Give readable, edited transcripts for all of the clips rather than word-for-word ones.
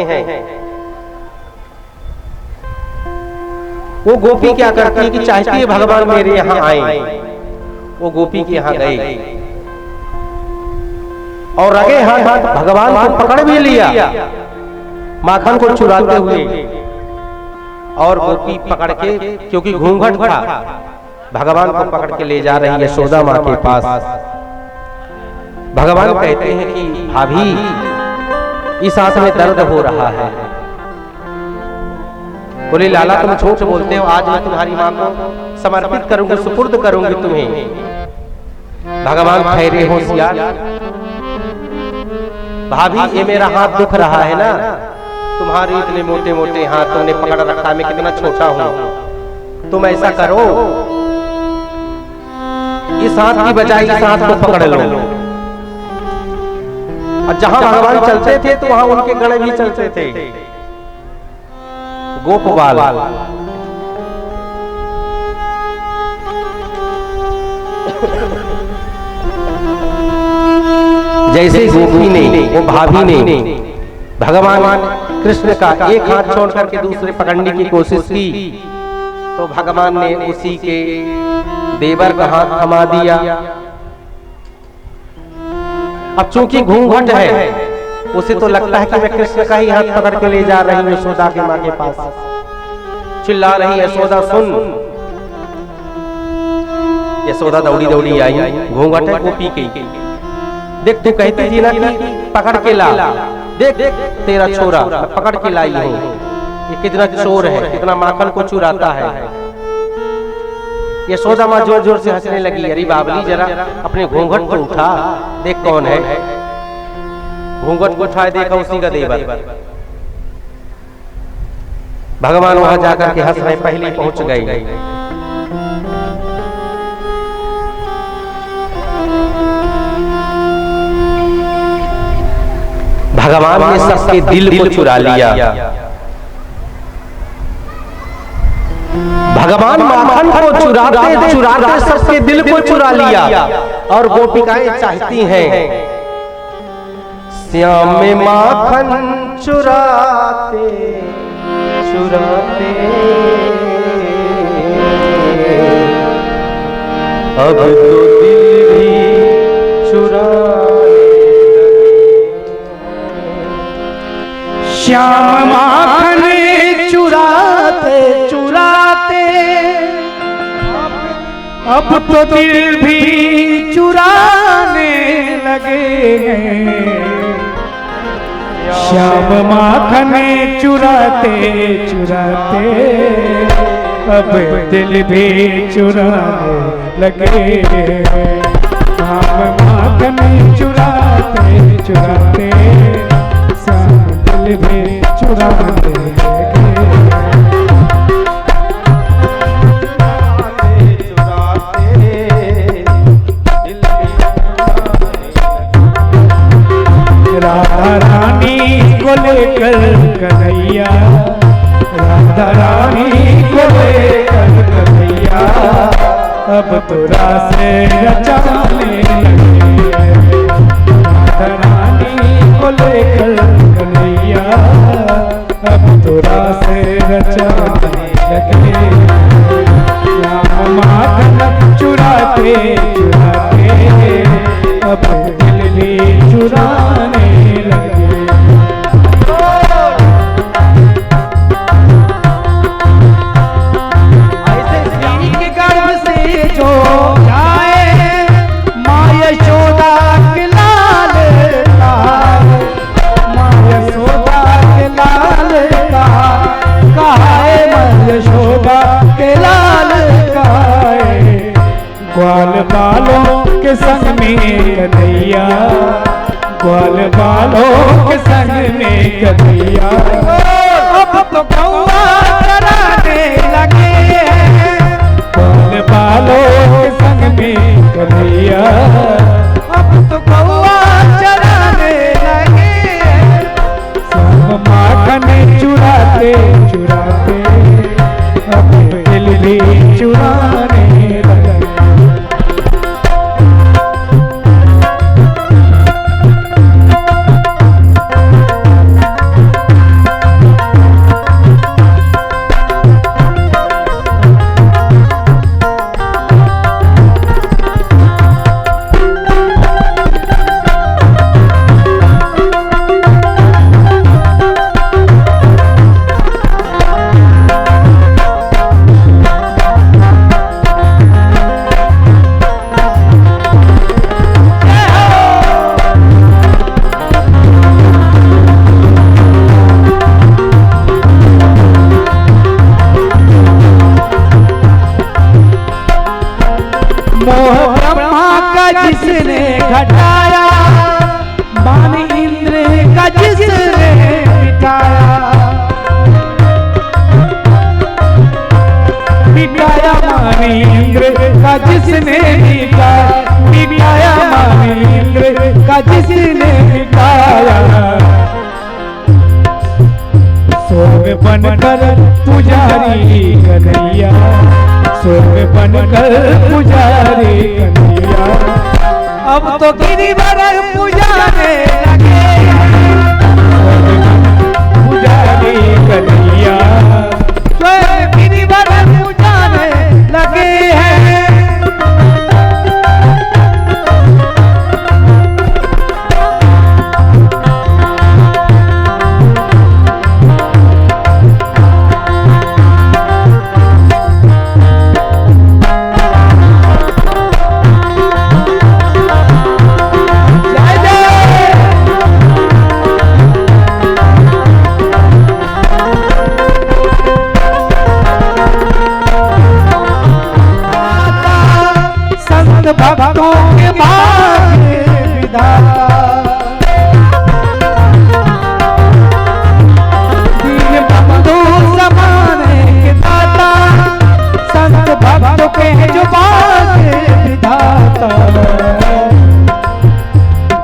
हैं। वो गोपी क्या करती है कि चाहती है भगवान मेरे यहाँ आए। वो गोपी के यहाँ गए और रगे हाथ भगवान को पकड़ भी लिया, माखन को चुराते हुए। और गोपी पकड़ के, क्योंकि घूंघट था, भगवान को पकड़ के ले जा रही है यशोदा माँ के पास। भगवान कहते हैं कि भाभी इस हाथ में दर्द हो रहा है। बोले लाला तुम झूठ बोलते हो, आज मैं तुम्हारी माँ को समर्पित करूंगी, सुपुर्द करूंगी तुम्हें। भगवान ठहरे होशियार, भाभी ये मेरा हाथ दुख रहा है ना, तुम्हारे इतने मोटे मोटे हाथ तुमने पकड़ रखा, मैं कितना छोटा हूं। तुम ऐसा करो, इस हाथ की बजाय इस हाथ को पकड़ लो। और जहां भगवान चलते थे तो वहां उनके गण भी चलते थे, गोपबाल। जैसे गोपी ने, वो भाभी ने भगवान कृष्ण का एक हाथ छोड़ करके दूसरे पकड़ने की कोशिश की, तो भगवान ने उसी के देवर का हाथ थमा दिया। अब चूंकि घूंघट है, उसे तो लगता है कि मैं कृष्ण का ही हाथ पकड़ के ले जा रही हूँ यशोदा की माँ के पास। चिल्ला रही यशोदा सुन। यशोदा दौड़ी दौड़ी आई, घूंघट है गोपी की। देख तू कहती थी ना कि पकड़ के ला, देख तेरा छोरा पकड़ के लाई हूँ, ये कितना चोर है, कितना माखन को चुराता है। यशोदा माँ जोर जोर से हंसने लगी। अरे बाबली जरा अपने घूंघट को उठा, देख कौन है। घूंघट को उठाए, देखा उसी का देवर। भगवान वहां जाकर के हंस रहे, पहले पहुंच गए। भगवान ने सबके दिल को चुरा लिया। भगवान माखन को चुराते चुराते सबके दिल को चुरा लिया। और गोपिकाएं चाहती हैं श्याम में माखन चुराते चुराते अब तो दिल भी चुराने लगे। श्याम माखन चुराते चुराते अब तो दिल भी चुराने लगे। श्याम माखन चुराते चुराते अब दिल भी चुराने लगे। श्याम माखन चुराते चुराते श्याम दिल भी चुराने लगे। राधा रानी को लेकर कन्हैया, राधा रानी को लेकर कन्हैया अब तो रासे रचाने लगे। राधा रानी को लेकर कन्हैया अब तो रासे रचाने लगे। राम माखन चुराते चुराते अब दिल भी चुराने लगे। ऐसे श्री के गर्भ से जो जाए माँ यशोदा के लाल लाल, माँ यशोदा के लाल लाल कहाए, माँ यशोदा के लाल कहाए। ग्वाल बालों के संग में कन्हैया, ग्वाल बालों के संग में कन्हैया अब तो कौआ चराने लगे। ग्वाल बालों के संग में कन्हैया अब तो कौआ चराने लगे। सब माखन चुराते चुराते अब दिल भी चुराने लगे। स्वर्ग बनकर पुजारी कन्हैया, स्वर्ग बनकर पुजारी कन्हैया, अब तो गिरिवर पुजाने लगे, पुजारी कन्हैया, स्वर्ग गिरिवर पुजाने लगे हैं। भक्तों के भाग्य विधाता, दीन बंधु समाने के दाता, संत भक्तों के जो भाग्य विधाता,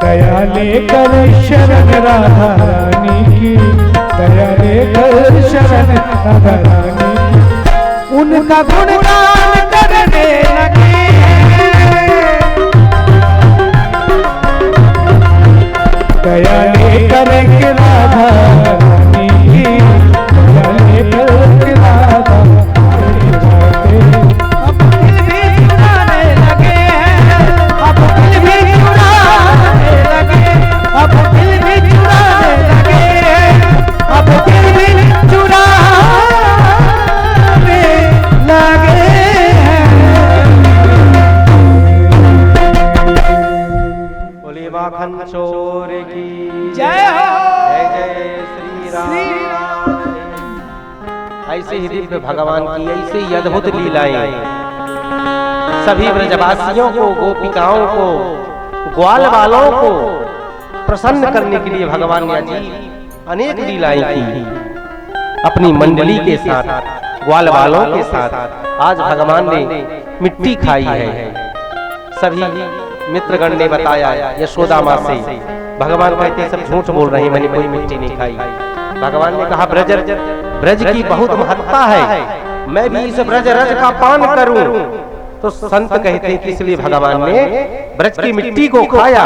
दया लेकर शरण राधा रानी की, दया लेकर शरण राधा रानी की, उनका गुणगान करने लगे, दया लेकर के राधा रानी की, दया लेकर के राधा अब दिल भी चुराने लगे हैं, अब दिल भी चुराने लगे, अब दिल भी चुराने लगे हैं, अब दिल भी चुराने लगे हैं। बोले माखन चोर की जय हो, जय जय श्री राम। ऐसे ही दिव्य भगवान की ऐसे ही अद्भुत लीलाएं सभी ब्रजवासियों को, गोपिकाओं को, ग्वाल वालों को प्रसन्न करने के लिए भगवान ने अजीब अनेक लीलाएं की। अपनी मंडली के साथ, ग्वाल वालों के साथ आज भगवान ने मिट्टी खाई है। सभी मित्रगण ने बताया यशोदा माँ से, भगवान कहते सब झूठ बोल रहे हैं, मैंने कोई मिट्टी नहीं खाई। भगवान ने कहा ब्रज की बहुत महत्ता है, मैं भी इस ब्रज रज का पान करूं। तो संत कहते हैं कि इसलिए भगवान ने ब्रज की मिट्टी को खाया।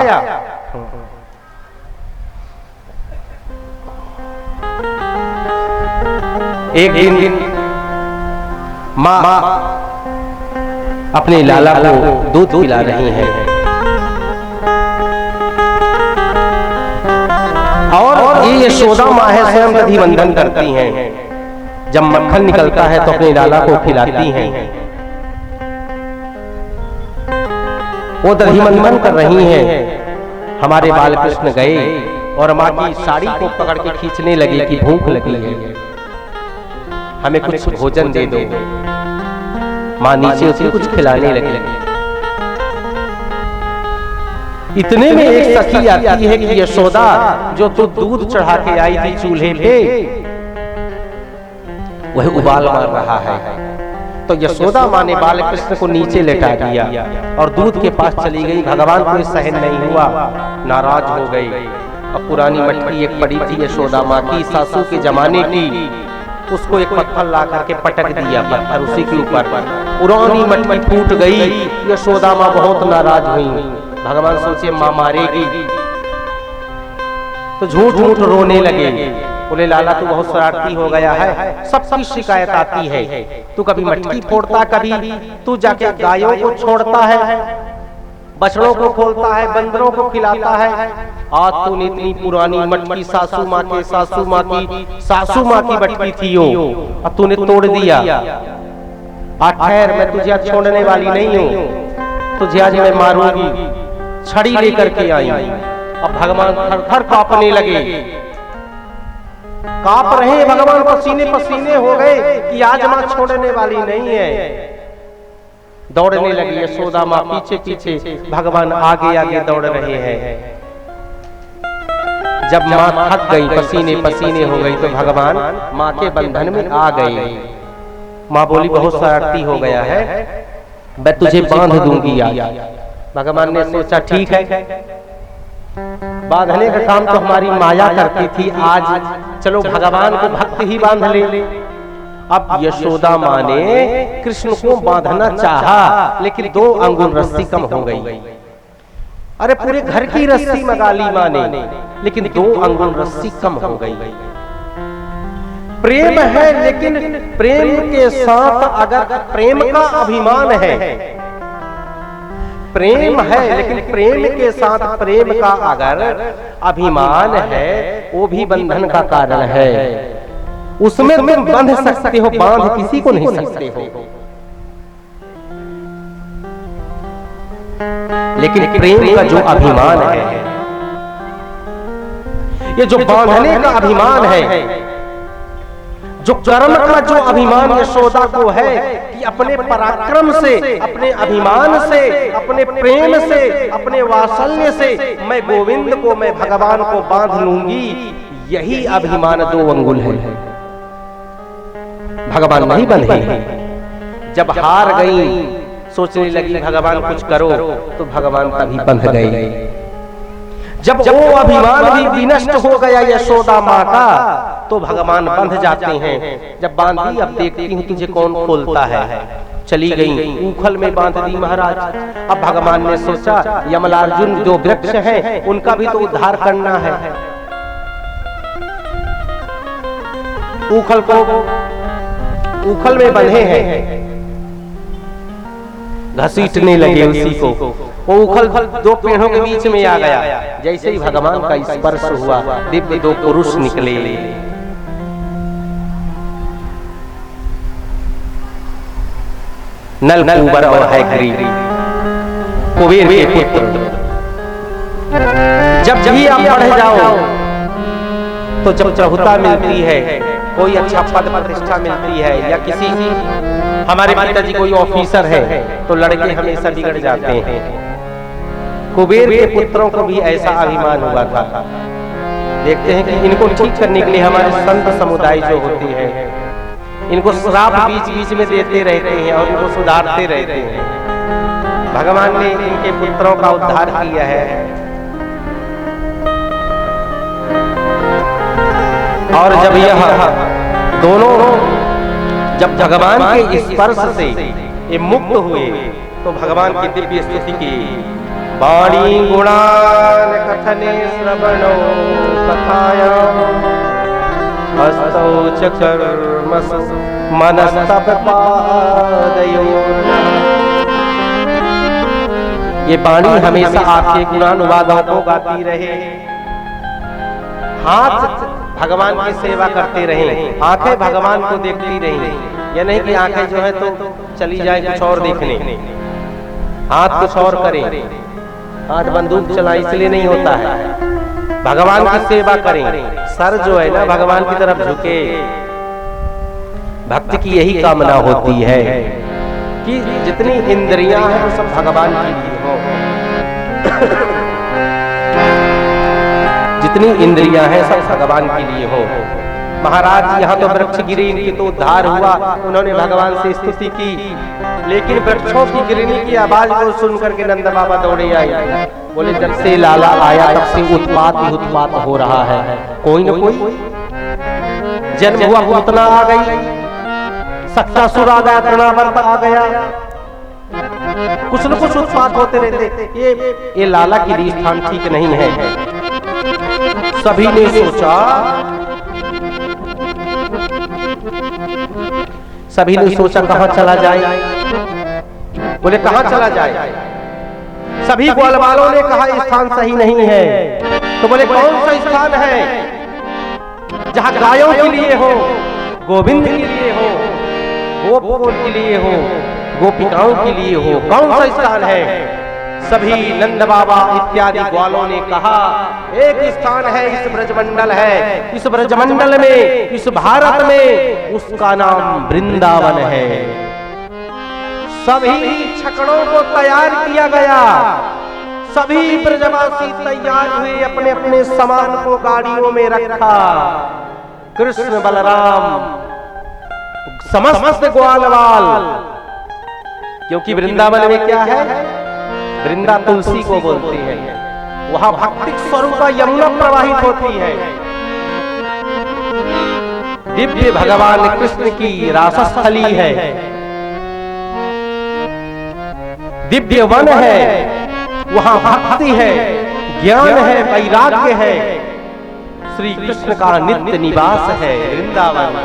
एक दिन माँ अपने लाला को दूध पिला रही हैं और ये यशोदा माँ है स्वयं दधी बंधन करती हैं। जब मक्खन निकलता है तो अपने लाला को खिलाती हैं। वो दधी बंधन कर रही हैं। हमारे बाल कृष्ण गए और माँ की साड़ी को पकड़ के खींचने लगे कि भूख लगी है, हमें कुछ भोजन दे दो। माँ नीचे उसे कुछ खिलाने लगी। इतने में एक सखी आती है कि यशोदा, जो तू दूध चढ़ा के आई थी चूल्हे पे, वह उबाल मार रहा है। तो यशोदा माँ ने बाल कृष्ण को नीचे लेटा दिया और दूध के पास चली गई। भगवान को सहन नहीं हुआ, नाराज हो गई। अब पुरानी मटकी एक पड़ी थी यशोदा माँ की, सासू के जमाने की, उसको एक पत्थर ला करके पटक दिया, पत्थर उसी के ऊपर। पुरानी मटकी टूट गई। यशोदा माँ बहुत नाराज हुई। भगवान सोचे माँ मारेगी, तो झूठ झूठ रोने लगे। बोले लाला तू बहुत शरारती हो गया है, सबकी शिकायत आती है, तू कभी मटकी फोड़ता, कभी तू जाके गायों को छोड़ता है, बछड़ों को खोलता है, बंदरों को खिलाता है। आज तूने इतनी पुरानी मटकी सासू माँ की सासू माँ की मटकी थी वो, अब तूने तोड़ दिया। आज ठहर, मैं तुझे आज छोड़ने वाली नहीं हूँ, तुझे आज मैं मारूंगी। छड़ी लेकर के आई। अब भगवान थर-थर कांपने लगे, कांप रहे भगवान, पसीने पसीने हो गए कि आज माँ छोड़ने वाली नहीं है। दौड़ने लगी यशोदा माँ पीछे पीछे, भगवान आगे आगे दौड़ रहे हैं। जब माँ थक गई, पसीने पसीने हो गई, तो भगवान माँ के बंधन में आ गए। माँ बोली बहुत शरारती हो गया है, मैं तुझे बांध दूंगी आज। भगवान ने सोचा ठीक है, बांधने का काम तो हमारी माया करती थी, आज चलो भगवान को भक्त ही बांध ले। अब यशोदा माँ ने कृष्ण को बांधना चाहा, लेकिन 2 अंगुल रस्सी कम हो गई। अरे पूरे घर की रस्सी मंगा ली माँ ने, लेकिन 2 अंगुल रस्सी कम हो गई। प्रेम है, लेकिन प्रेम के साथ अगर प्रेम का अभिमान है, प्रेम है लेकिन प्रेम के साथ प्रेम का अगर अभिमान है, वो भी बंधन का कारण है। उसमें तुम बंध सकते हो, बांध किसी को नहीं सकते हो। लेकिन प्रेम का जो अभिमान है, ये जो बांधने का अभिमान है, जो कर्म का जो अभिमान यशोदा को है कि अपने पराक्रम से, अपने अभिमान से, अपने प्रेम से, अपने वात्सल्य से मैं गोविंद को, मैं भगवान को बांध लूंगी, यही अभिमान 2 अंगुल है। भगवान नहीं बंधे। जब हार गई, सोचने लगी भगवान कुछ करो, तो भगवान तभी बंध गए। जब वो अभिमान भी विनष्ट हो गया यशोदा माँ का, तो भगवान बंध जाते हैं। जब बांधी, अब देखती हूँ तुझे कौन खोलता है। चली गई, ऊखल में बांध दी महाराज। अब भगवान ने सोचा यमलार्जुन जो वृक्ष हैं, उनका भी तो उद्धार करना है। ऊखल में बंधे हैं, घसीटने लगे उसी को। वो उखल 2 पेड़ों के बीच में आ गया। जैसे ही भगवान का स्पर्श हुआ, दिव्य 2 पुरुष निकले। नलकूबर और हैग्रीव, कुबेर के पुत्र। जब भी आप बढ़ जाओ, तो जब चहुता मिलती है, कोई अच्छा पद प्रतिष्ठा मिलती है, या किसी हमारे पिताजी कोई ऑफिसर है, तो लड़के हमेशा बिगड़ जाते हैं। कुबेर के पुत्रों को भी ऐसा अभिमान हुआ था। देखते हैं कि इनको ठीक करने के लिए हमारे संत समुदाय जो होते हैं, इनको श्राप बीच बीच में देते रहते हैं और इनको सुधारते रहते हैं। भगवान ने इनके पुत्रों का उद्धार किया है। और जब यह दोनों जब भगवान के स्पर्श से ये मुक्त हुए, तो भगवान की दिव्य स्तुति की वाणी गुणान कथने श्रवणो कथायां हस्तौ च कर्मसु मनस्तव पादयोः। ये वाणी हमेशा आपके गुणानुवादों को गाती रहे, हाथ भगवान की सेवा करते रहे, आंखें भगवान को देखती रही। यह नहीं कि आंखें जो है तो चली जाए कुछ और देखने, हाथ कुछ और करे, हाथ बंदूक चलाए, इसलिए नहीं होता है। भगवान की सेवा करें, सर जो है ना भगवान की तरफ झुके। भक्त की यही कामना होती है कि जितनी इंद्रियां हैं वो सब भगवान के लिए हो। जितनी इंद्रियां हैं सब भगवान के लिए हो। महाराज यहाँ तो वृक्ष गिरी, इनकी तो उद्धार हुआ, उन्होंने भगवान से स्तुति की, लेकिन वृक्षों की गिरने की आवाज को सुनकर के नंद बाबा दौड़े आए। बोले जब से लाला आया तब से उत्पात ही उत्पात हो रहा है, कोई न कोई जन्म हुआ, पूतना आ गई, सक्कासुर आ गया, तृणावर्त आ गया, कुछ न कुछ उत्पात होते रहते। ये लाला की रीत स्थान ठीक नहीं है। सभी ने सोचा कहां चला जाए। बोले कहां चला जाए? सभी ग्वाल वालों ने कहा स्थान सही नहीं है। तो बोले कौन सा स्थान है जहां गायों के लिए हो, गोविंद के लिए हो, गोपों के लिए हो, गोपिकाओं के लिए हो, कौन सा स्थान है? सभी नंद बाबा इत्यादि ग्वालों ने कहा एक स्थान है, इस ब्रजमंडल है, इस ब्रजमंडल में, इस भारत में, उसका नाम वृंदावन है। सभी छकड़ों को तैयार किया गया, सभी ब्रजवासी तैयार हुए, अपने अपने सामान को गाड़ियों में रखा। कृष्ण बलराम समस्त ग्वालवाल, क्योंकि वृंदावन में क्या है, वृंदा तुलसी को बोलते हैं, वहां भक्तिक स्वरूपा यमुना प्रवाहित होती है। दिव्य भगवान कृष्ण की रासस्थली है, दिव्य वन है, वहां भक्ति है, ज्ञान है, वैराग्य है। श्री कृष्ण का नित्य निवास है वृंदावन।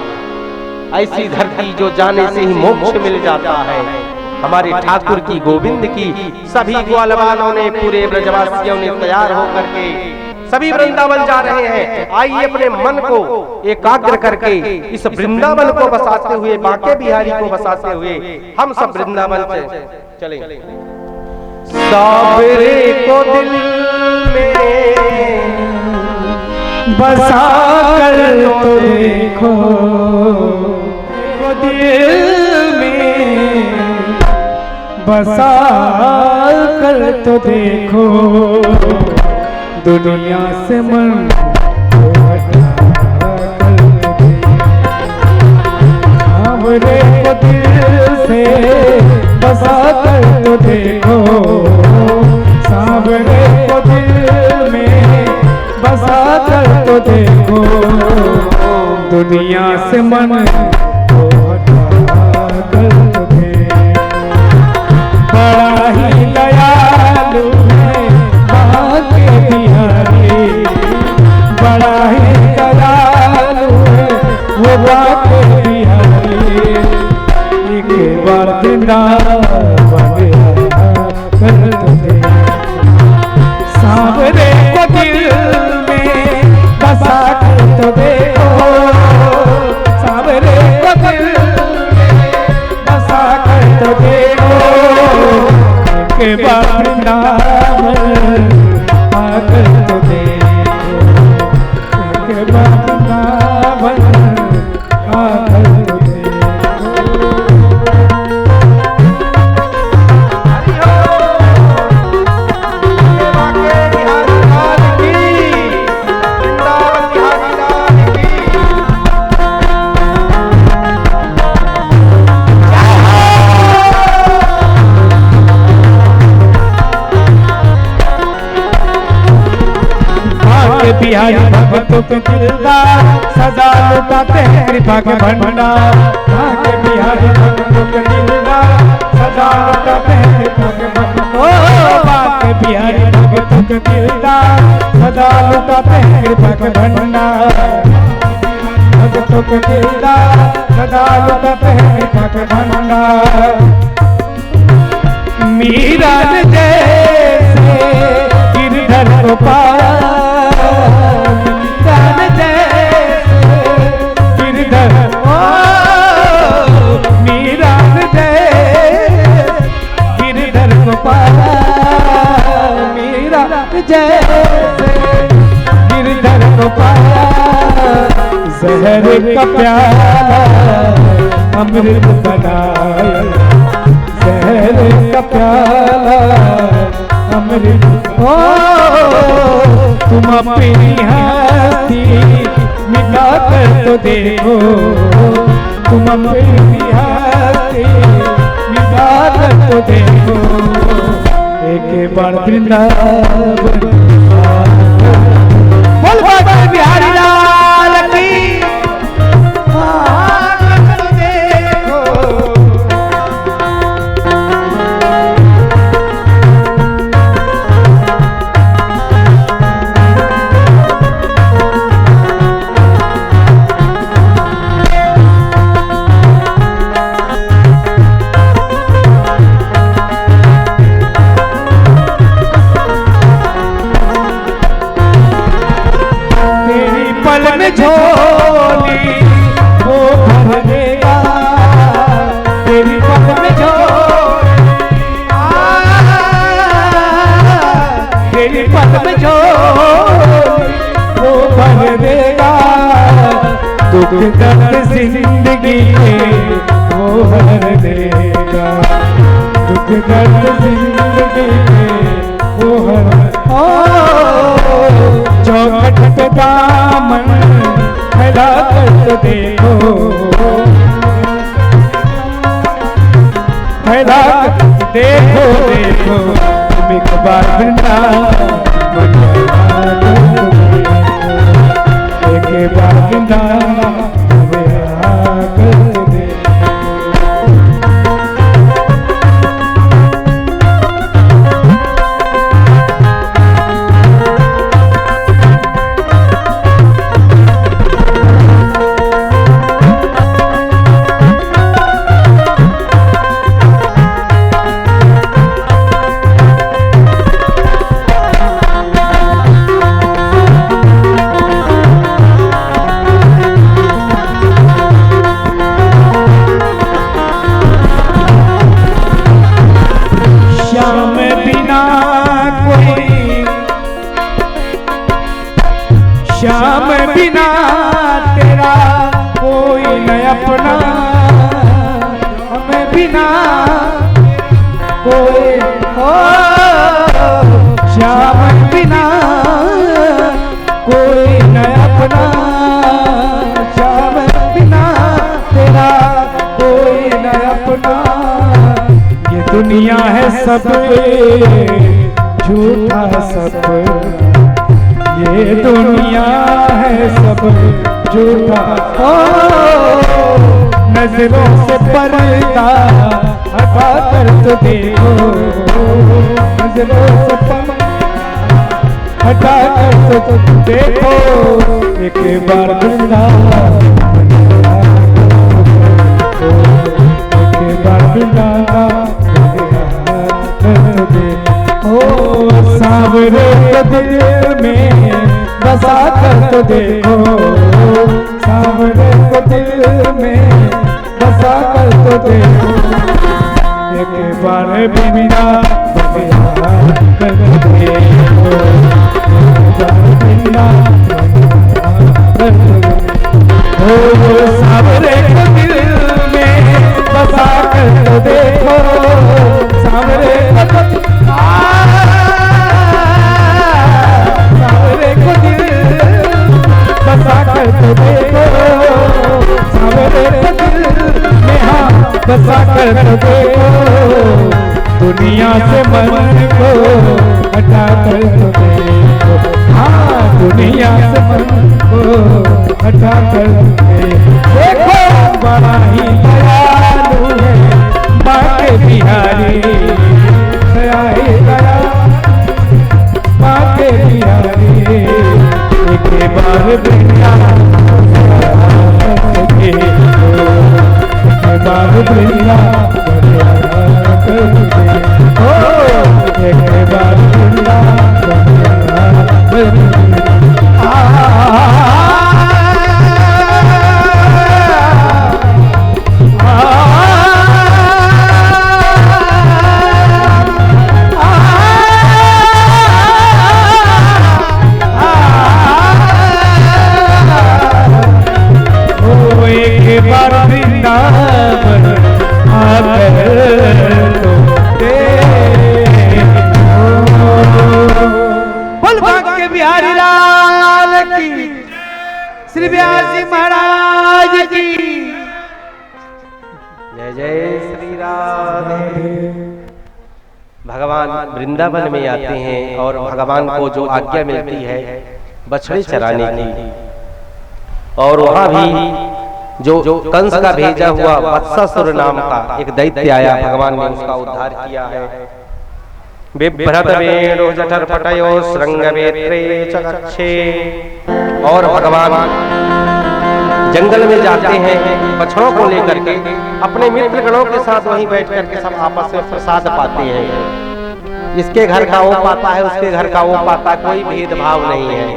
ऐसी धरती जो जाने से ही मोक्ष मिल जाता है। हमारे ठाकुर की, गोविंद की सभी ग्वालवालों ने, पूरे ब्रजवासियों ने तैयार होकर के सभी वृंदावन जा रहे हैं। आइए अपने मन को एकाग्र करके इस वृंदावन को बसाते हुए, बांके बिहारी को बसाते हुए हम सब वृंदावन चलेंगे। साबरे को दिल में बसा कर तो देखो, दिल में बसा कर तो देखो, दुनिया से मन को हटा कर सावरे को दिल से बसा कर तो देखो, सावरे को दिल में बसा कर तो देखो, दुनिया से मन को हटा कर तो देखो। बड़ा ही दयालु है बांके बिहारी, बड़ा ही दयालु है वो बांके बिहारी। एक बार वृंदावन कर तो देखो, सावरे को दिल में बसा कर तो देखो, सावरे को दिल में बसा कर तो देखो। एक बार वृंदावन आकर तो देखो, एक बार वृंदावन आकर तो देखो। बिहारी भक्तों के दिलदार सदा लुटाते हैं कृपा के भंडार। भाग्य बिहारी भक्तों के दिलदार सदा लुटाते हैं कृपा के भंडार। भाग्य बिहारी भक्तों के दिलदार सदा लुटाते हैं कृपा के भंडार। भक्तों के दिलदार सदा लुटाते हैं कृपा के भंडार। मीरा जैसे गिरधर को पाया, जैसे गिरधर को पाया, जहर का प्याला अमृत बनाया, जहर का प्याला अमृत। ओ तुम अपनी हस्ती मिटा कर तो देखो, तुम अपनी हस्ती मिटा कर तो देखो। एक बार वृंदावन बोल बाबा बिहारी लाल की आकर तो देखो। झोली वो भर देगा, तेरी पग में झोली, तेरी पग में झोली वो भर देगा। दुख दर्द जिंदगी में वो भर देगा, दुख दर्द जिंदगी में वो भर। चौखट पे दामन फैला कर तो देखो, फैला कर देखो देखो। तुम एक बार वृंदावन बिना मेरा कर दे। श्याम बिना तेरा कोई न अपना, हमें बिना कोई हो। श्याम बिना कोई न अपना, श्याम बिना तेरा कोई न अपना। ये दुनिया है सब झूठा सब, ये दुनिया है सब झूठा। ओ नजरों से पर्दा हटा कर तो देखो, नजरों से पर्दा हटा कर तो देखो। एक बार वृंदावन, एक बार वृंदावन सावरे को दिल में बसा कर तो देखो, सावरे को दिल में बसा कर तो देखो। एक बार बिना बसा कर तो देखो, बिना सावरे को दिल में बसा कर तो देखो, सावरे को बसा कर तो देखो, सावरे को दिल में हाँ बसा कर तो देखो। दुनिया से मन को हटा कर तो देखो, हाँ दुनिया से मन को हटा कर देखो। बड़ा ही दयालु है बाके बिहारी, दया ही दया बाके बिहारी। एक बार वृंदावन, एक बार वृंदावन एक बार बिहारी लाल की, श्री व्यास जी महाराज की जय जय श्री राधे। भगवान वृंदावन में आते हैं और भगवान को जो आज्ञा मिलती है बछड़े चराने की, और वहां भी जो कंस का भेजा हुआ वत्सासुर नाम का एक दैत्य आया, भगवान ने उसका उद्धार किया है। बिभ्रत वेणु जठर पटयो श्रृंग वेत्रे चक्षे। और भगवान जंगल में जाते हैं बछड़ों को लेकर के, अपने मित्र गणों के साथ वहीं बैठ करके सब आपस में प्रसाद पाते हैं। इसके घर का वो पाता है, उसके घर का वो पाता, कोई भेदभाव नहीं है।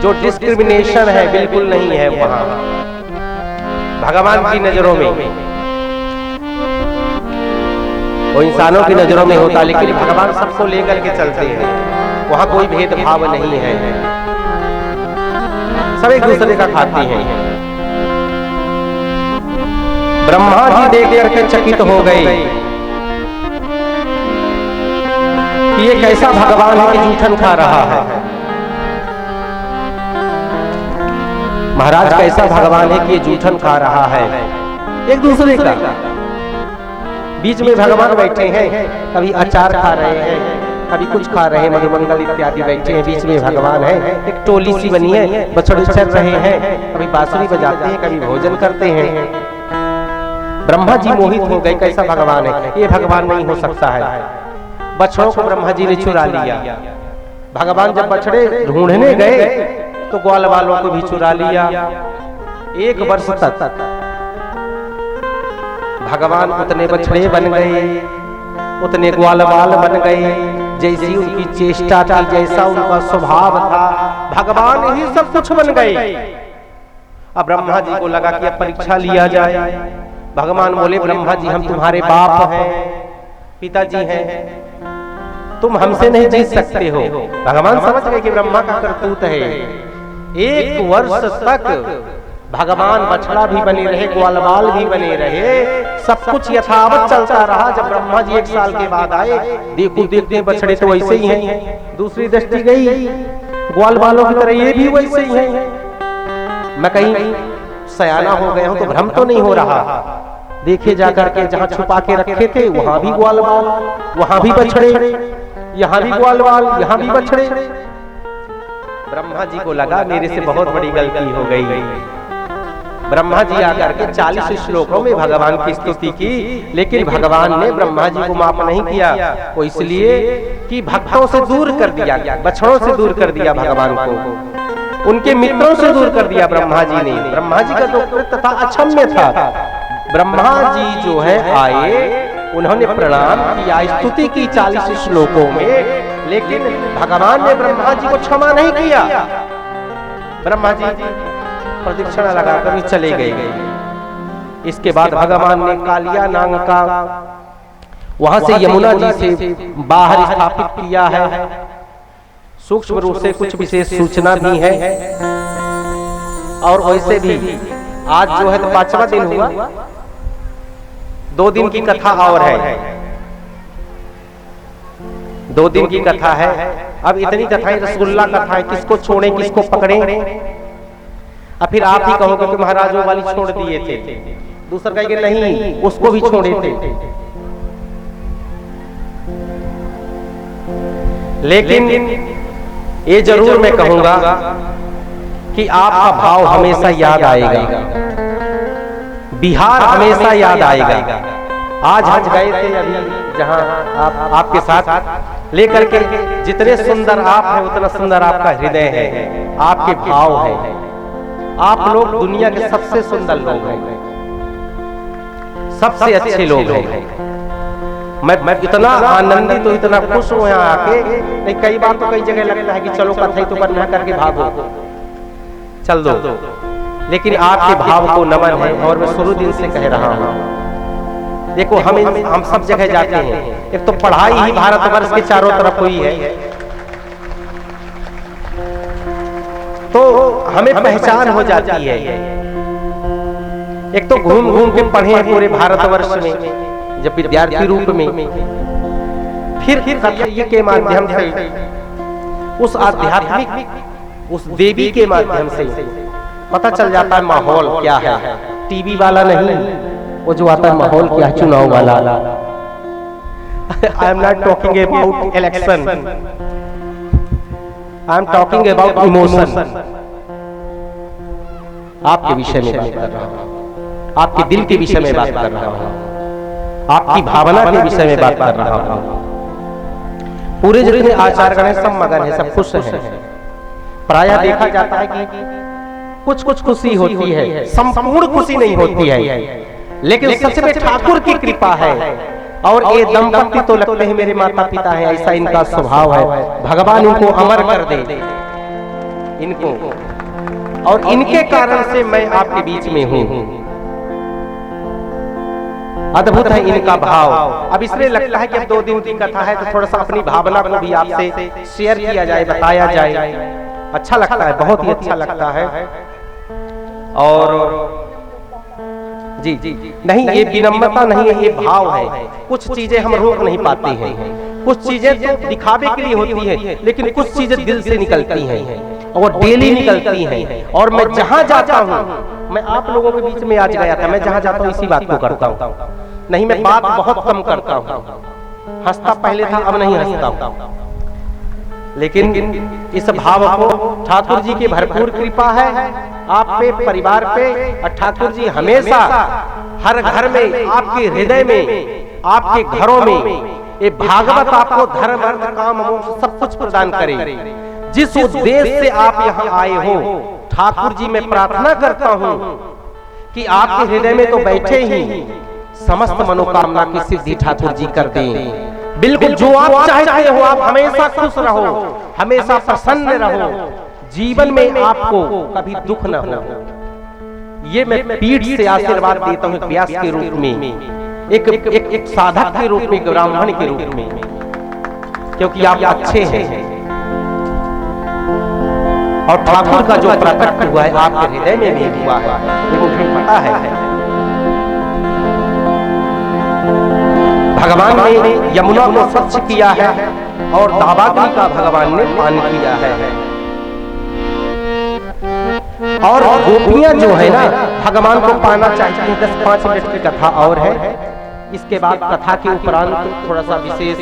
जो डिस्क्रिमिनेशन है बिल्कुल नहीं है वहां भगवान की नजरों में। वो इंसानों की नजरों में होता, लेकिन भगवान सबको लेकर के चलते हैं, वहां कोई भेदभाव नहीं है, सब एक दूसरे का खाते हैं। ब्रह्मा जी देख करके चकित हो गए कि ये कैसा भगवान है कि जूठन खा रहा है। महाराज कैसा भगवान है कि ये जूठन खा रहा है एक दूसरे का। बीच में भगवान बैठे हैं, कभी अचार खा रहे हैं, कभी कुछ खा रहे हैं, मधुमंगल इत्यादि बैठे हैं, बीच में भगवान है, एक टोली सी बनी है, बछड़े चल रहे हैं, कभी बांसुरी बजाते हैं, कभी भोजन करते हैं। ब्रह्मा जी मोहित हो गए, कैसा भगवान है, ये भगवान नहीं हो सकता है। बछड़ों को ब्रह्मा जी ने चुरा लिया। भगवान जब बछड़े ढूंढने गए तो ग्वाल वालों को भी चुरा लिया। 1 वर्ष तक भगवान उतने बछड़े बन गए, उतने ग्वालवाल बन गए, जैसी उनकी चेष्टा थी, जैसा उनका स्वभाव था, भगवान ही सब कुछ बन गए। अब ब्रह्मा जी को लगा कि अब परीक्षा लिया जाए। भगवान बोले, ब्रह्मा जी हम तुम्हारे बाप हैं, पिताजी हैं, तुम हमसे नहीं जीत सकते हो। भगवान समझ गए कि ब्रह्मा का करतूत है। 1 वर्ष तक भगवान बछड़ा भी बने रहे, ग्वालवाल भी बने रहे, सब कुछ यथावत चलता रहा। जब ब्रह्मा जी 1 साल के बाद आए, देखो देखते बछड़े तो वैसे ही हैं। दूसरी दृष्टि गई, ग्वालवालों की तरह ये भी वैसे ही हैं। मैं कहीं सयाना हो गया हूं तो भ्रम तो नहीं हो रहा। देखे जाकर के जहां छुपा के रखे थे वहां भी ग्वालवाल, वहां भी बछड़े, यहाँ भी ग्वालवाल, यहाँ भी बछड़े। ब्रह्मा जी को लगा मेरे से बहुत बड़ी गलती हो गई। ब्रह्मा जी आकर के 40 श्लोकों में भगवान की स्तुति की, लेकिन भगवान ने ब्रह्मा जी को माफ नहीं किया। वो इसलिए कि भक्तों से दूर कर दिया, बछड़ों से दूर कर दिया भगवान को, उनके मित्रों से दूर कर दिया ब्रह्मा जी ने। ब्रह्मा जी का जो कृत्य था अक्षम्य था। ब्रह्मा जी जो है आए, उन्होंने प्रणाम किया, स्तुति की 40 श्लोकों में, लेकिन भगवान ने ब्रह्मा जी को क्षमा नहीं किया। ब्रह्मा जी प्रदक्षिणा लगाकर चले गए। इसके बाद भगवान ने कालिया नाग का वहां से यमुना जी से बाहर स्थापित किया है। सूक्ष्म रूप से कुछ विशेष सूचना भी है। और वैसे भी आज जो है तो 5वां दिन हुआ, 2 दिन की कथा और है, 2 दिन की कथा है। अब इतनी कथाएं रसगुल्ला कथा है, किसको छोड़े किसको पकड़े। अब फिर आप ही कहोगे कि महाराज वो वाली छोड़ दिए थे, दूसरा कहेंगे नहीं उसको भी छोड़े थे। लेकिन ये जरूर मैं कहूंगा कि आपका भाव हमेशा याद आएगा, बिहार हमेशा याद आएगा। आज हम गए थे अभी जहां आपके साथ लेकर के, जितने सुंदर आप हैं उतना सुंदर आपका हृदय है, आपके भाव है। आप लोग दुनिया के सबसे सुंदर लोग हैं, सबसे अच्छे लोग हैं। मैं इतना आनंदित हूं, इतना खुश हूं यहाँ आके। नहीं कई बार तो कई जगह लगता है कि चलो कथा तो करना करके भागो, चल दो, लेकिन आपके भाव को नमन है। और मैं शुरू दिन से कह रहा हूं, देखो हम सब जगह जाते हैं, एक तो पढ़ाई ही भारतवर्ष के चारों तरफ हुई है, तो हमें पहचान हो जाती है। एक तो घूम घूम के पढ़े हैं पूरे भारतवर्ष में जब विद्यार्थी रूप में, फिर कथा के माध्यम से, उस आध्यात्मिक उस देवी के माध्यम से पता चल जाता है माहौल क्या है। टीवी वाला नहीं, वो जो आता है माहौल क्या है, चुनाव वाला। I am not talking about election, I am talking about emotion. आपके विषय में बात कर रहा हूं, आपके दिल के विषय में बात कर रहा हूं, आपकी भावना के विषय में बात कर रहा हूं। पूरे जितने आचार्यगण हैं सब मगन है, सब खुश हैं। प्रायः देखा जाता है कि कुछ कुछ खुशी होती है, संपूर्ण खुशी नहीं होती है, लेकिन सच में ठाकुर की कृपा है। और ये दंपति तो लगते हैं मेरे माता पिता हैं, ऐसा इनका स्वभाव है। भगवान इनको अमर कर दे, इनको, और इनके कारण से मैं आपके बीच में हूं। अद्भुत है इनका भाव। अब इसलिए लगता है कि अब 2 दिन की कथा है तो थोड़ा सा अपनी भावना को भी आपसे शेयर किया जाए, बताया जाए। अच्छा लगता है, बहुत ही अच्छा लगता है। और जी नहीं, ये विनम्रता नहीं है, ये भाव है। कुछ चीजें हम रोक नहीं पाते हैं, कुछ चीजें तो दिखावे के लिए होती है, लेकिन कुछ चीजें दिल से निकलती हैं और डेली निकलती हैं। और मैं जहां जाता हूं, मैं आप लोगों के बीच में आज गया था, मैं जहां जाता हूं इसी बात को करता हूं। नहीं, मैं बात बहुत कम करता हूं, हंसता पहले था, अब नहीं हंसता। लेकिन इस भाव को ठाकुर जी की भरपूर कृपा है आप पे, परिवार पे, और ठाकुर जी हमेशा हर घर में, आपके हृदय में, आपके घरों में ये भागवत आपको धर्म अर्थ काम मोक्ष सब कुछ प्रदान करे। जिस उद्देश्य से आप यहाँ आए हो, ठाकुर जी मैं प्रार्थना करता हूँ कि आपके हृदय में तो बैठे ही समस्त मनोकामना की सिद्धि ठाकुर जी कर दें। बिल्कुल जो आप चाहते हो, आप हमेशा खुश रहो, हमेशा प्रसन्न रहो, जीवन में आपको कभी दुख न हो। ये मैं पीठ से आशीर्वाद देता हूँ, व्यास के रूप में, एक साधक के रूप में, ब्राह्मण के रूप में, क्योंकि आप अच्छे हैं और ठाकुर का जो प्रकट हुआ है आपके हृदय में भी हुआ है, ये मुझे पता है। भगवान ने यमुना को स्वच्छ किया है और दावाग्नि का भगवान ने पान किया है। और गोपियां जो है ना, भगवान को पाना चाहती हैं। 10-5 मिनट की कथा और है, इसके बाद कथा के उपरांत थोड़ा सा विशेष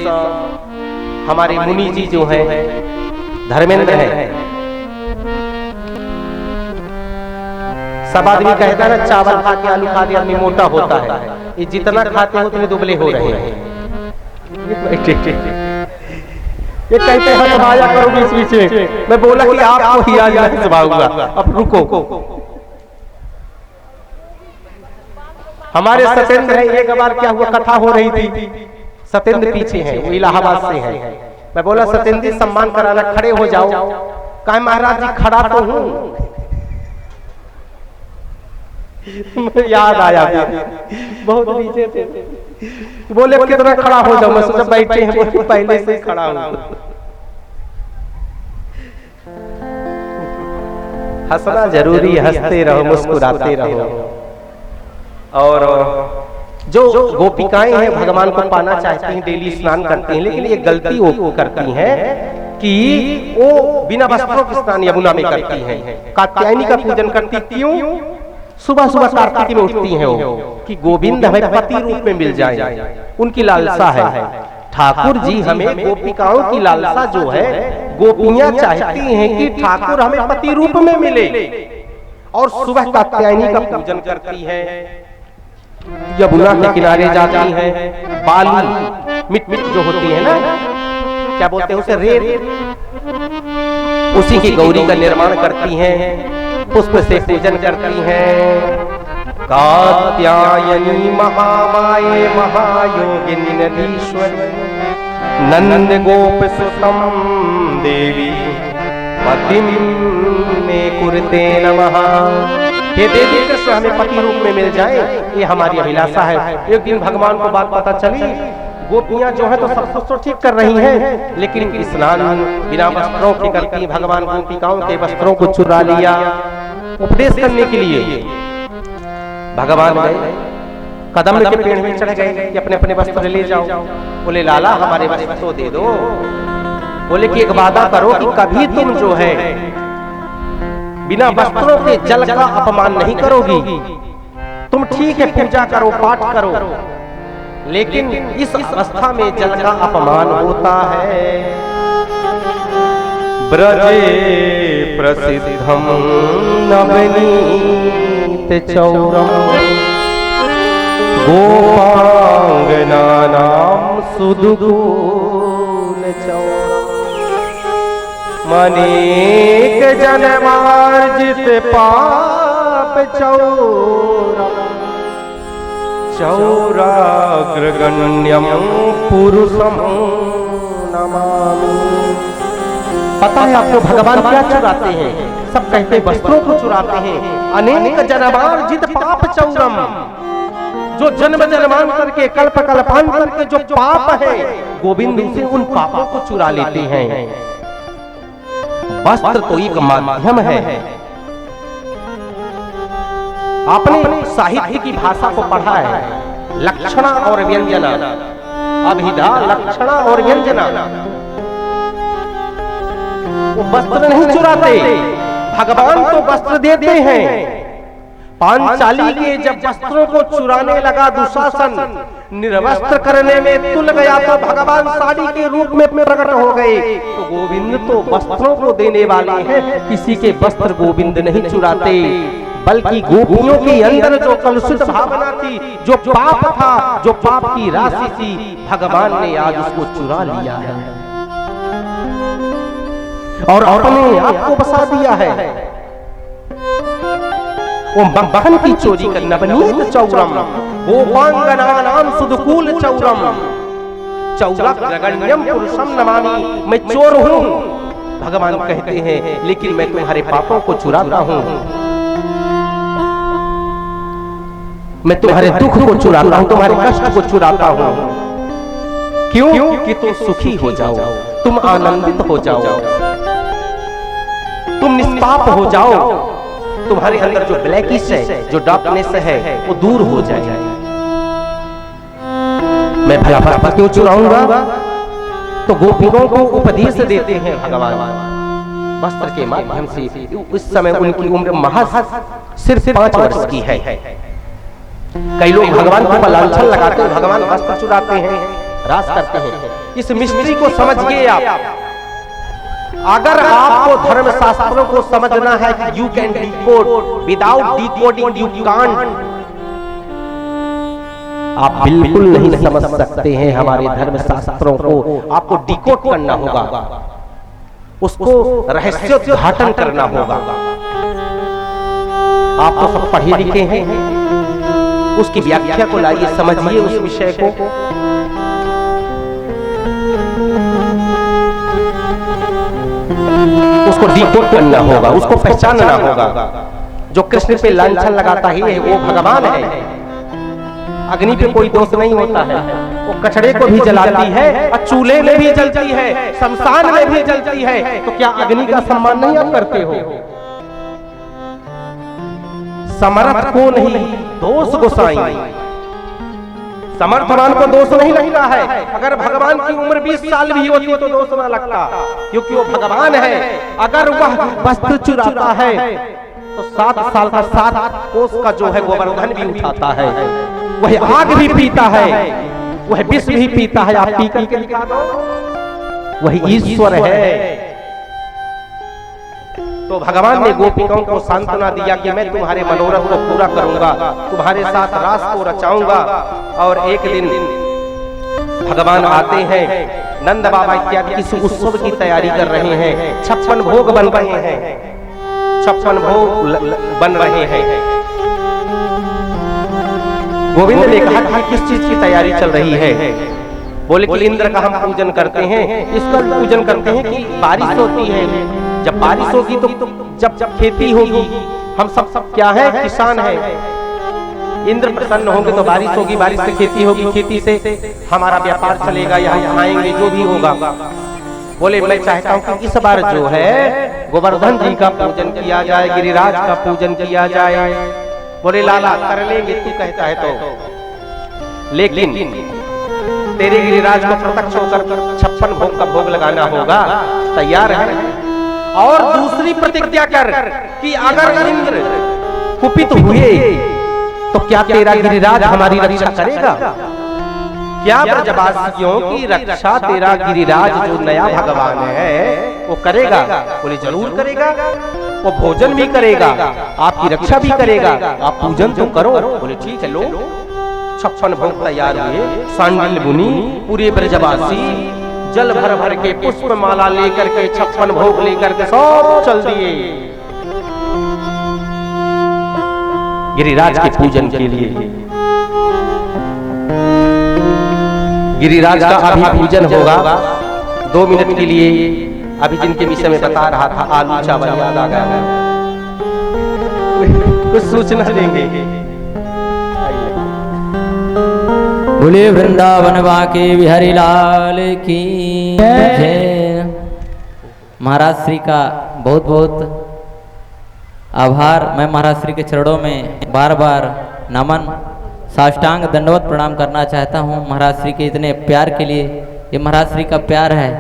हमारे मुनि जी जो हैं, धर्मेंद्र हैं। सब आदमी कहता है ना, चावल खा के आलू खा के आदमी मोटा होता है, ये जितना खाते हैं उतने दुबले हो रहे हैं। ये कहते हैं हंसवाया करोगे इस बीच में, मैं बोला कि आपको ही आज हंसवाऊंगा, अब रुको। हमारे सत्येंद्र है, एक बार क्या हुआ, कथा हो रही थी, सत्येंद्र पीछे हैं, वो इलाहाबाद से हैं। मैं बोला सत्येंद्र जी सम्मान कराना, खड़े हो जाओ। कहा महाराज जी खड़ा तो हूँ। याद आया, बहुत नीचे थे, बोले कितना खड़ा हो जाओ, मैं सोचा बैठे हैं, बोले पहले से खड़ा हूं। हंसना जरूरी, हंसते रहो, मुस्कुराते रहो। और जो गोपिकाएं हैं भगवान को पाना चाहती हैं, डेली स्नान करती हैं, लेकिन ये गलती वो करती हैं कि वो बिना वस्त्रों के स्नान यमुना में करती हैं। कात्यायनी का पूजन करती, क्यों? सुबह सुबह कार्तिक में उठती हैं वो कि गोविंद हमें पति रूप में मिल जाए, उनकी लालसा है। ठाकुर जी हमें गोपिकाओं की लालसा जो है, गोपियां चाहती हैं कि ठाकुर हमें पति रूप में मिले, और सुबह कात्यायनी का पूजन करती हैं, यमुना के किनारे जाती हैं, बालू मिट जो होती है ना, क्या बोलते हैं उसे, रेत, उसी की गौरी का निर्माण करती हैं, पुष्प से पूजन करती हैं। कात्यायनी महामाये महायोगिनी नदीश्वरी नंद गोप सुतम देवी पतिम में कुरते नमः। हे देवी कृष्ण हमें पति रूप में मिल जाए, ये हमारी अभिलाषा है। एक दिन भगवान को बात पता चली, गोपियां जो है तो सब कुछ तो ठीक कर रही हैं, लेकिन स्नान बिना वस्त्रों के करती। भगवान गोपिकाओं के वस्त्रों को चुरा लिया उपदेश करने के लिए। भगवान गए, कदम के पेड़ में चढ़ गए कि अपने अपने वस्त्र ले जाओ। बोले लाला हमारे वस्त्र तो दे दो। बोले कि एक वादा करो कि कभी तुम जो है बिना वस्त्रों के जल का अपमान नहीं करोगी। तुम ठीक है पूजा करो, पाठ करो, लेकिन इस अवस्था में जल का अपमान होता है। ब्रजे प्रसिद्धम नवनीत चौरम गोपांगनानाम सुदुगुल चौरम। मनेक जन्मार्जित पाप चौरम चौराग्रगण्यम पुरुषम नमामि। पता है आपको भगवान क्या चुराते हैं? सब कहते हैं वस्त्रों को चुराते हैं। अनेक जन्मार्जित पाप चौरम, जो जन्म जन्मांतर के कल्प कल्पांतर के जो पाप है, गोविंद से उन पापों को चुरा लेते हैं। वस्त्र तो एक माध्यम है। आपने साहित्य की भाषा को पढ़ा है, लक्षणा और व्यंजना, अभिधा लक्षणा और व्यंजना। वो वस्त्र नहीं चुराते, भगवान तो वस्त्र देते हैं। पांचाली के जब वस्त्रों को चुराने लगा दुशासन, निर्वस्त्र करने में तुल गया तो भगवान साड़ी के रूप में प्रकट हो गए। तो गोविंद तो वस्त्रों को देने वाले हैं, किसी के वस्त्र गोविंद नहीं चुराते, बल्कि गोपियों के अंदर जो कलुषित भावना थी, जो पाप था, जो पाप की राशि थी, भगवान ने आज उसको चुरा लिया है और अपने आप को बसा दिया है। वो मक्खन की चोरी करना नवनीत चौरम, गोपांगनानाम सुदकूल चौरम, चौरग्रगण्यम पुरुषम नमामि। मैं चोर हूँ भगवान कहते हैं, लेकिन मैं तुम्हारे पापों को चुराता हूँ, मैं तुम्हारे दुख को चुराता हूँ, तुम्हारे कष्ट को चुराता हूँ। क्यों? कि तुम सुखी हो जाओ, तुम आनंदित हो जाओ, तुम निष्पाप हो जाओ, तुम्हारे अंदर जो ब्लैकिश है, जो डार्कनेस है, वो दूर हो जाए। मैं भगवान क्यों चुराऊंगा? तो गोपियों को उपदेश देते हैं भगवान वस्त्र के माध्यम से। उस समय उनकी उम्र महज सिर्फ 5 वर्ष की है। कई लोग भगवान को लांछन लगाते हैं, भगवान वस्त्र चुराते हैं, रास करते हैं। इस मिस्ट्री को समझिए आप। अगर आपको धर्म शास्त्रों को समझना है कि you can decode, without decoding you can't, आप बिल्कुल नहीं समझ सकते हैं हमारे धर्म शास्त्रों को। आपको डिकोड करना होगा, उसको रहस्योद्घाटन करना होगा। आप तो सब पढ़े लिखे हैं, उसकी व्याख्या को लाइए, समझिए उस विषय को। उसको डिकोड करना होगा, उसको पहचानना होगा। जो कृष्ण पे लांछन लगाता है वो भगवान है। अग्नि पे कोई दोष नहीं होता है, वो कचड़े को भी जलाती है और चूल्हे में भी जलती है, शमशान में भी जलती है। तो क्या अग्नि का सम्मान नहीं आप करते हो? समर्थ को नहीं दोष गोसाई, समर्थवान को दोष नहीं लगता है। अगर भगवान की उम्र 20 साल भी होती तो दोष ना लगता, क्योंकि वो भगवान है। अगर वह वस्त्र चुराता है तो 7 साल का 7 कोस का जो है गोवर्धन भी उठाता है, वह आग भी पीता है, वह विष भी पीता है। आप पी करके दिखा दो, वह ईश्वर है। तो भगवान ने गोपियों को सांत्वना दिया कि मैं तुम्हारे मनोरथ को पूरा करूंगा, तुम्हारे साथ रास को रचाऊंगा। और एक दिन भगवान आते हैं, नंद बाबा इत्यादि किसी उत्सव की तैयारी कर रहे हैं, 56 भोग बन रहे हैं, 56 भोग बन रहे हैं। गोविंद ने कहा कि किस चीज की तैयारी चल रही है? बोले कि इंद्र का हम पूजन करते हैं। इसका पूजन करते हैं कि बारिश होती है, जब बारिश होगी तो जब खेती होगी, हम सब क्या है, किसान है। इंद्र प्रसन्न होंगे तो बारिश होगी, बारिश से खेती होगी, खेती से हमारा व्यापार चलेगा, यहाँ खाएंगे, जो भी होगा। बोले मैं चाहता हूँ कि इस बार जो है गोवर्धन जी का पूजन किया जाए, गिरिराज का पूजन किया जाए। बोले लाला कर लेंगे, तू कहता है तो, लेकिन तेरे गिरिराज को प्रत्यक्ष होकर 56 भोग का भोग लगाना होगा, तैयार है? और दूसरी प्रतिज्ञा कर कि अगर इंद्र कुपित हुए तो क्या तेरा गिरिराज हमारी रक्षा करेगा? क्या ब्रजवासियों की रक्षा तेरा गिरिराज जो नया भगवान है वो करेगा? बोले जरूर करेगा, वो भोजन भी करेगा, आपकी रक्षा भी करेगा, आप पूजन तो करो। बोले ठीक है, लो 56 भोग तैयार हुए। सांडिल्य मुनि पूरे ब्रजवासी जल भर भर के पुष्प माला लेकर के 56 भोग लेकर के सब चल दिए गिरिराज के पूजन के लिए। गिरिराज का अभी पूजन होगा, 2 मिनट के लिए अभी जिनके विषय में बता रहा था, आलू चावल याद आ गया, कुछ सूचना देंगे। बोले वृंदावन बाके बिहारी लाल की जय। महाराज श्री का बहुत बहुत आभार। मैं महाराज श्री के चरणों में बार बार नमन साष्टांग दंडवत प्रणाम करना चाहता हूँ। महाराज श्री के इतने प्यार के लिए, ये महाराज श्री का प्यार है।